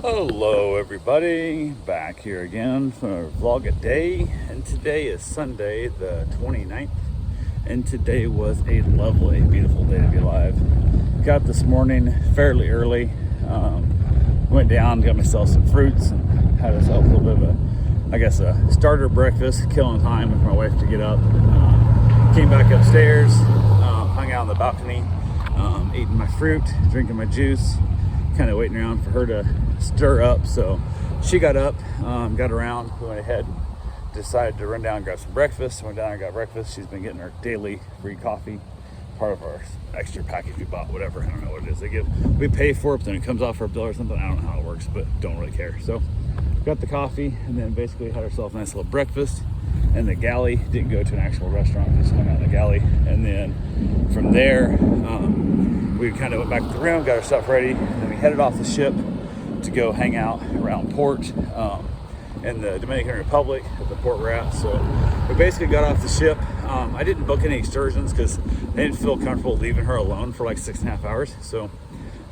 Hello everybody, back here again for vlog a day, and today is Sunday the 29th, and today was a lovely, beautiful day to be alive. Got up this morning fairly early, went down, got myself some fruits, and had myself a little bit of a starter breakfast, killing time with my wife to get up. Came back upstairs, hung out on the balcony, eating my fruit, drinking my juice, kind of waiting around for her to stir up. So she got up, got around, went ahead, decided to run down and grab some breakfast. Went down and got breakfast. She's been getting her daily free coffee, part of our extra package we bought, whatever. I don't know what it is. We pay for it, but then it comes off our bill or something. I don't know how it works, but don't really care. So got the coffee and then basically had herself a nice little breakfast in the galley. Didn't go to an actual restaurant, just hung out in the galley. And then from there, we kind of went back to the room, got our stuff ready, and then we headed off the ship to go hang out around port in the Dominican Republic at the port we're at. So we basically got off the ship. I didn't book any excursions because I didn't feel comfortable leaving her alone for like 6.5 hours. So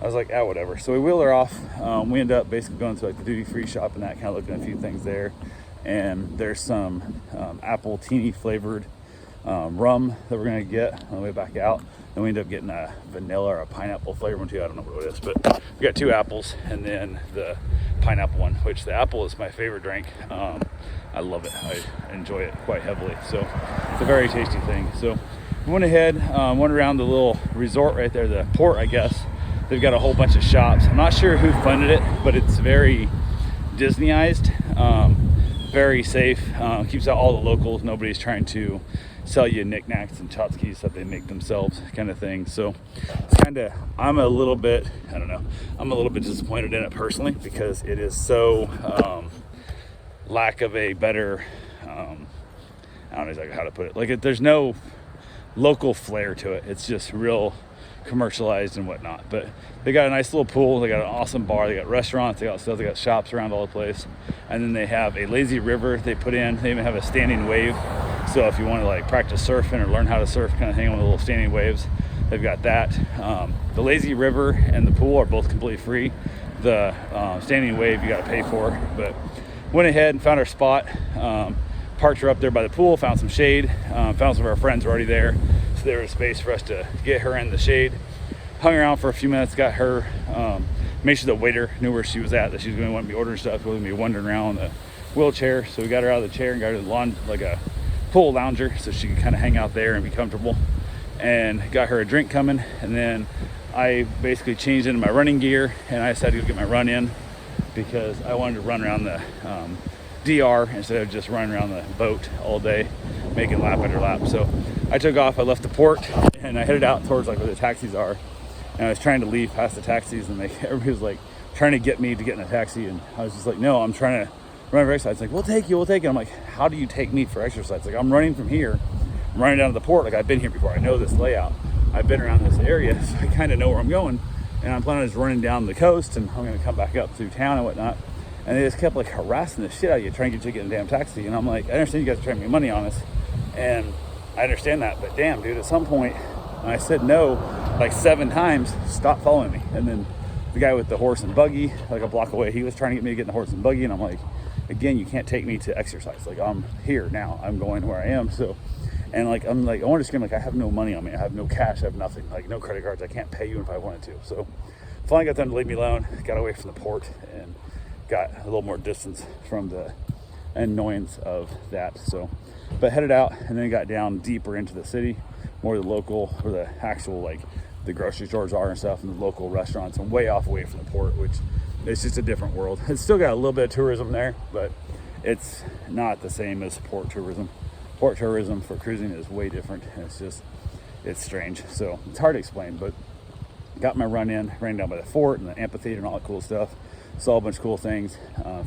I was like, whatever. So we wheeled her off. We ended up basically going to like the duty-free shop and that, kind of looking at a few things there. And there's some apple teeny flavored rum that we're gonna get on the way back out. And we ended up getting a vanilla or a pineapple flavor one too. I don't know what it is, but we got 2 apples and then the pineapple one, which the apple is my favorite drink. I love it. I enjoy it quite heavily. So it's a very tasty thing. So we went ahead, went around the little resort right there, the port, I guess. They've got a whole bunch of shops. I'm not sure who funded it, but it's very Disneyized, very safe, keeps out all the locals. Nobody's trying to sell you knickknacks and tchotchkes that they make themselves, kind of thing. So it's I'm a little bit disappointed in it personally, because it is so lack of a better, I don't know exactly how to put it. Like there's no local flair to it. It's just real commercialized and whatnot. But they got a nice little pool, they got an awesome bar, they got restaurants, they got stuff, they got shops around all the place. And then they have a lazy river they put in. They even have a standing wave, so if you want to like practice surfing or learn how to surf, kind of hang on with little standing waves, they've got that. The lazy river and the pool are both completely free. The standing wave you got to pay for. But went ahead and found our spot, parked her up there by the pool, found some shade, found some of our friends already there, so there was space for us to get her in the shade. Hung around for a few minutes, got her, made sure the waiter knew where she was at, that she was going to want to be ordering stuff, wasn't going to be wandering around on the wheelchair. So we got her out of the chair and got her to the lawn, like a pool lounger, so she could kind of hang out there and be comfortable, and got her a drink coming. And then I basically changed into my running gear and I decided to go get my run in, because I wanted to run around the DR instead of just running around the boat all day making lap after lap. So I took off, I left the port and I headed out towards like where the taxis are, and I was trying to leave past the taxis, and everybody was like trying to get me to get in a taxi, and I was just like, no, I'm trying to run for exercise. It's like, we'll take you. I'm like, how do you take me for exercise? Like, I'm running from here, I'm running down to the port. Like, I've been here before, I know this layout, I've been around this area, so I kind of know where I'm going. And I'm planning on just running down the coast, and I'm going to come back up through town and whatnot. And they just kept like harassing the shit out of you, trying to get you to get in a damn taxi. And I'm like, I understand you guys are trying to make money on us, and I understand that, but damn, dude, at some point, when I said no like 7 times, stop following me. And then the guy with the horse and buggy, like a block away, he was trying to get me to get in the horse and buggy, and I'm like, again, you can't take me to exercise. Like, I'm here now, I'm going where I am. So, and like, I'm like, I want to scream, like, I have no money on me, I have no cash, I have nothing, like no credit cards, I can't pay you if I wanted to. So finally got them to leave me alone, got away from the port, and got a little more distance from the annoyance of that. So, but headed out, and then got down deeper into the city, more the local, where the actual like the grocery stores are and stuff, and the local restaurants, and way off away from the port, which it's just a different world. It's still got a little bit of tourism there, but it's not the same as port tourism. Port tourism for cruising is way different. It's strange. So it's hard to explain, but got my run in, ran down by the fort and the amphitheater and all that cool stuff. Saw a bunch of cool things.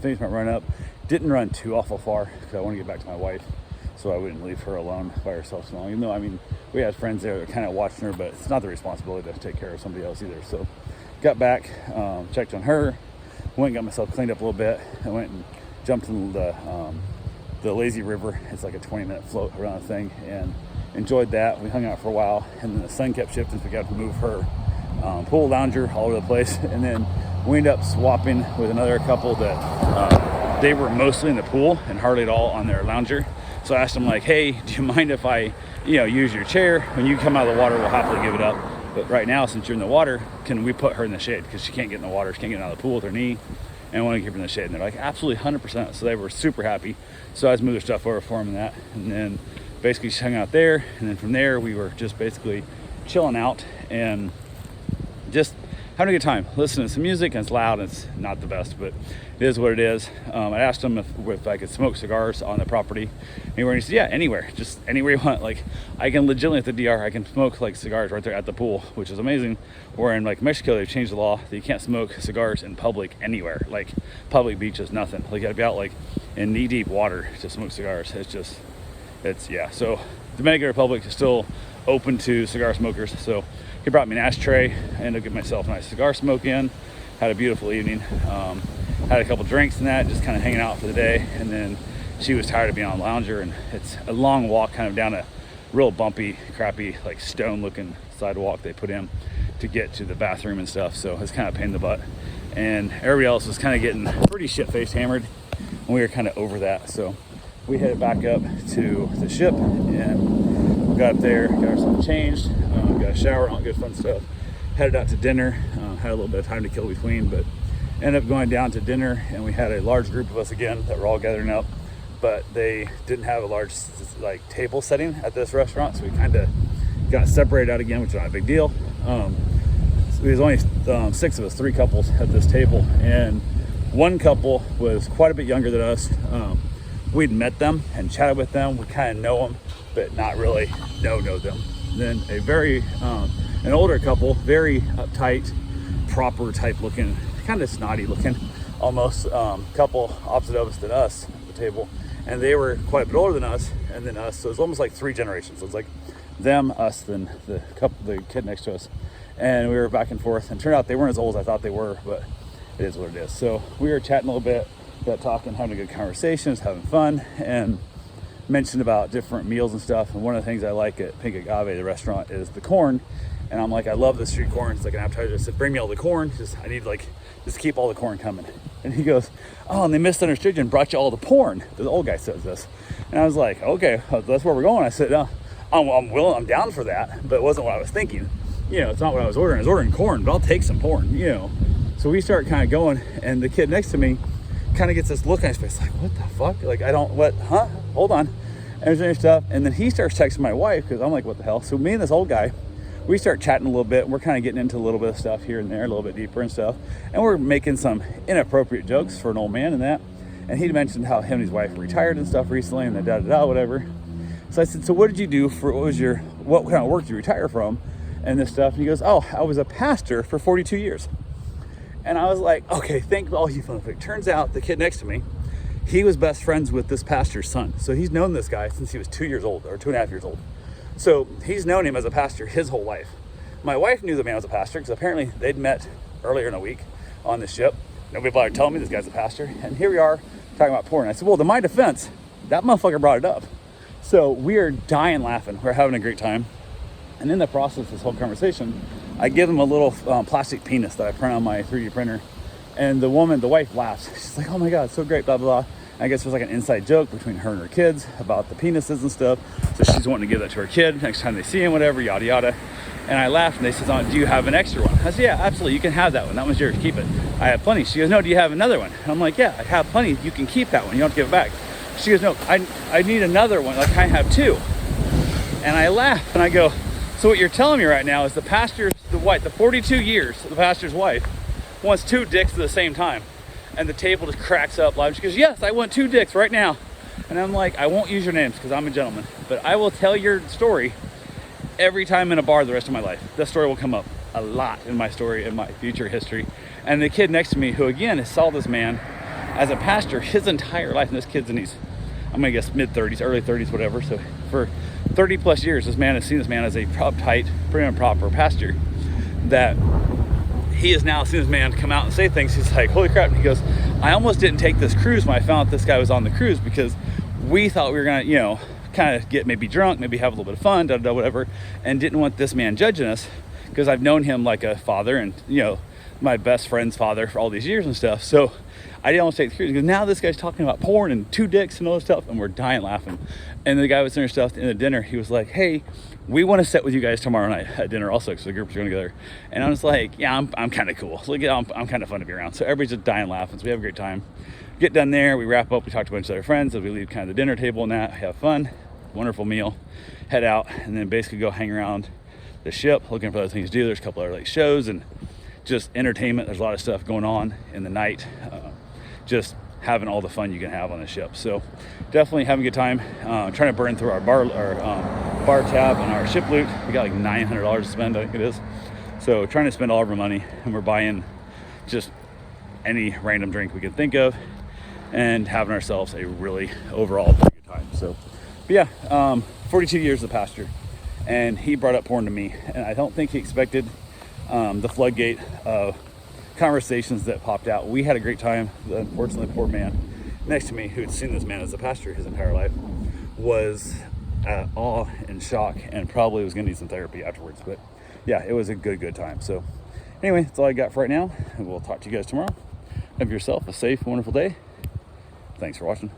Finished my run up. Didn't run too awful far because I want to get back to my wife, so I wouldn't leave her alone by herself so long. Even though, I mean, we had friends there that were kind of watching her, but it's not the responsibility to take care of somebody else either. So got back, checked on her, went and got myself cleaned up a little bit. I went and jumped in the lazy river. It's like a 20-minute float around the thing, and enjoyed that. We hung out for a while, and then the sun kept shifting, so we got to move her pool lounger all over the place. And then We ended up swapping with another couple that they were mostly in the pool and hardly at all on their lounger. So I asked them like, hey, do you mind if I, use your chair? When you come out of the water, we'll happily give it up. But right now, since you're in the water, can we put her in the shade? Because she can't get in the water, she can't get out of the pool with her knee. And I want to keep her in the shade. And they're like, absolutely 100%. So they were super happy. So I just moved their stuff over for them and that. And then basically just hung out there. And then from there, we were just basically chilling out and just having a good time, listening to some music. And it's loud and it's not the best, but it is what it is. I asked him if I could smoke cigars on the property anywhere. And he said, yeah, anywhere, just anywhere you want. Like, I can legitimately at the DR, I can smoke like cigars right there at the pool, which is amazing. Where in like Mexico, they've changed the law that you can't smoke cigars in public anywhere. Like public beaches, nothing. Like you gotta be out like in knee deep water to smoke cigars. Yeah. So Dominican Republic is still open to cigar smokers. So he brought me an ashtray. I ended up getting myself a nice cigar smoke in. Had a beautiful evening. Had a couple drinks and that, just kind of hanging out for the day. And then she was tired of being on the lounger, and it's a long walk kind of down a real bumpy, crappy, like stone looking sidewalk they put in to get to the bathroom and stuff. So it's kind of a pain in the butt. And everybody else was kind of getting pretty shit-faced hammered, and we were kind of over that. So we headed back up to the ship and we got up there, got ourselves changed, got a shower, all good fun stuff. Headed out to dinner, had a little bit of time to kill between, but ended up going down to dinner, and we had a large group of us again that were all gathering up, but they didn't have a large like table setting at this restaurant, so we kind of got separated out again, which is not a big deal. So there was only 6 of us, 3 couples at this table, and one couple was quite a bit younger than us. We'd met them and chatted with them. We kind of know them, but not really know them. Then a very an older couple, very uptight, proper type looking, kind of snotty looking almost, couple opposite of us than us at the table, and they were quite a bit older than us and then us. So it's almost like 3 generations. So it's like them, us, then the kid next to us, and we were back and forth, and it turned out they weren't as old as I thought they were, but it is what it is. So we were chatting a little bit, got talking, having a good conversation, having fun, and mentioned about different meals and stuff. And one of the things I like at Pink Agave, the restaurant, is the corn. And I'm like, I love the street corn. It's like an appetizer. I said, bring me all the corn. I need just keep all the corn coming. And he goes, oh, and they misunderstood you and brought you all the porn. The old guy says this. And I was like, okay, that's where we're going. I said, no, I'm willing, I'm down for that, but it wasn't what I was thinking. It's not what I was ordering. I was ordering corn, but I'll take some porn, So we start kind of going, and the kid next to me kind of gets this look on his face, like, what the fuck? Like, hold on. And there's stuff. And then he starts texting my wife, because I'm like, what the hell? So me and this old guy, we start chatting a little bit, and we're kind of getting into a little bit of stuff here and there, a little bit deeper and stuff. And we're making some inappropriate jokes for an old man and that. And he mentioned how him and his wife retired and stuff recently, and whatever. So I said, so what did you do what kind of work did you retire from? And this stuff. And he goes, oh, I was a pastor for 42 years. And I was like, okay, thank all you fun. Turns out the kid next to me, he was best friends with this pastor's son. So he's known this guy since he was 2 years old, or 2.5 years old. So he's known him as a pastor his whole life. My wife knew the man was a pastor because apparently they'd met earlier in the week on the ship. Nobody bothered telling me this guy's a pastor. And here we are talking about porn. I said, well, to my defense, that motherfucker brought it up. So we are dying laughing. We're having a great time. And in the process of this whole conversation, I give him a little plastic penis that I print on my 3D printer. And the wife laughs. She's like, oh my God, so great, blah, blah, blah. I guess it was like an inside joke between her and her kids about the penises and stuff. So she's wanting to give that to her kid next time they see him, whatever, yada, yada. And I laughed, and they said, oh, do you have an extra one? I said, yeah, absolutely, you can have that one. That one's yours, keep it. I have plenty. She goes, no, do you have another one? And I'm like, yeah, I have plenty. You can keep that one. You don't have to give it back. She goes, no, I need another one. Like, I have 2. And I laugh, and I go, so what you're telling me right now is the 42 years, the pastor's wife wants 2 dicks at the same time. And the table just cracks up loud. She goes, yes, I want 2 dicks right now. And I'm like, I won't use your names because I'm a gentleman, but I will tell your story every time in a bar the rest of my life. That story will come up a lot in my story, in my future history. And the kid next to me, who again has saw this man as a pastor his entire life, and this kid's in his, I'm gonna guess mid-30s, early 30s, whatever. So for 30 plus years, this man has seen this man as a uptight, pretty improper pastor, that he has now seen this man come out and say things. He's like, holy crap. And he goes, I almost didn't take this cruise when I found out this guy was on the cruise, because we thought we were gonna, kind of get maybe drunk, maybe have a little bit of fun, whatever, and didn't want this man judging us, because I've known him like a father and, my best friend's father for all these years and stuff. So I didn't almost take it seriously because now this guy's talking about porn and two dicks and all this stuff, and we're dying laughing. And the guy was doing stuff in the dinner. He was like, "Hey, we want to sit with you guys tomorrow night at dinner also, because the groups are going together." And I was like, "Yeah, I'm kind of cool. Look, I'm kind of fun to be around." So everybody's just dying laughing. So we have a great time. Get done there, we wrap up. We talk to a bunch of other friends as we leave kind of the dinner table and that. Have fun, wonderful meal, head out, and then basically go hang around the ship, looking for other things to do. There's a couple other like shows and just entertainment. There's a lot of stuff going on in the night. Just having all the fun you can have on the ship. So definitely having a good time. Trying to burn through our bar tab and our ship loot. We got like $900 to spend, I think it is. So trying to spend all of our money, and we're buying just any random drink we can think of and having ourselves a really overall pretty good time. So, but yeah, 42 years as a pastor, and he brought up porn to me, and I don't think he expected the floodgate of conversations that popped out. We had a great time. Unfortunately, the poor man next to me, who had seen this man as a pastor his entire life, was at awe and shock, and probably was going to need some therapy afterwards. But yeah, it was a good time. So anyway, that's all I got for right now, and we'll talk to you guys tomorrow. Have yourself a safe, wonderful day. Thanks for watching.